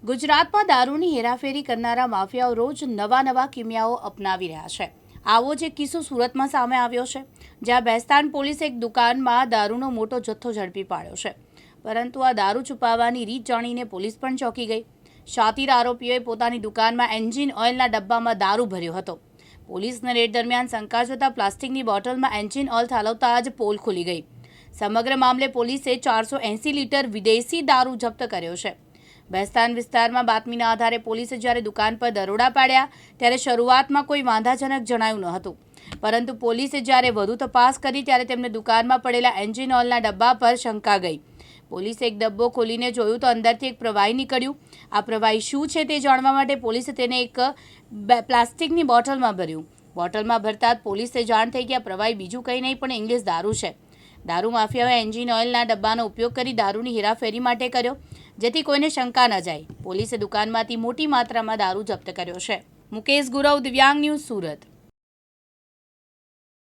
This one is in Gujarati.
ગુજરાતમાં દારૂની હેરાફેરી કરનારા માફિયાઓ રોજ નવા કિમિયાઓ અપનાવી રહ્યા છે। આવો જ એક કિસ્સો સુરતમાં સામે આવ્યો છે, જ્યાં બેસ્તાન પોલીસે એક દુકાનમાં દારૂનો મોટો જથ્થો ઝડપી પાડ્યો છે। પરંતુ આ દારૂ છુપાવવાની રીત જાણીને પોલીસ પણ ચોંકી ગઈ। શાતીર આરોપીઓએ પોતાની દુકાનમાં એન્જિન ઓઇલના ડબ્બામાં દારૂ ભર્યો હતો। પોલીસને રેડ દરમિયાન શંકા જતા પ્લાસ્ટિકની બોટલમાં એન્જિન ઓઇલ ઠાલવતા જ પોલ ખુલી ગઈ। સમગ્ર મામલે પોલીસે 480 લીટર વિદેશી દારૂ જપ્ત કર્યો છે। બેસ્તાન વિસ્તારમાં બાતમીના આધારે પોલીસે જ્યારે દુકાન પર દરોડા પાડ્યા ત્યારે શરૂઆતમાં કોઈ વાંધાજનક જણાયું ન હતું, પરંતુ પોલીસે જ્યારે વધુ તપાસ કરી ત્યારે તેમને દુકાનમાં પડેલા એન્જિન ઓઇલના ડબ્બા પર શંકા ગઈ। પોલીસે એક ડબ્બો ખોલીને જોયું તો અંદરથી એક પ્રવાહી નીકળ્યું। આ પ્રવાહી શું છે તે જાણવા માટે પોલીસે તેને એક પ્લાસ્ટિકની બોટલમાં ભર્યું। બોટલમાં ભરતા જ પોલીસે જાણ થઈ કે આ પ્રવાહી બીજું કંઈ નહીં પણ ઇંગ્લિશ દારૂ છે। દારૂ માફિયાઓએ એન્જિન ઓઇલના ડબ્બાનો ઉપયોગ કરી દારૂની હેરાફેરી માટે કર્યો, જેથી કોઈને શંકા ન જાય। પોલીસે દુકાનમાંથી મોટી માત્રામાં દારૂ જપ્ત કર્યો છે। મુકેશ ગુરવ, દિવ્યાંગ ન્યૂઝ, સુરત।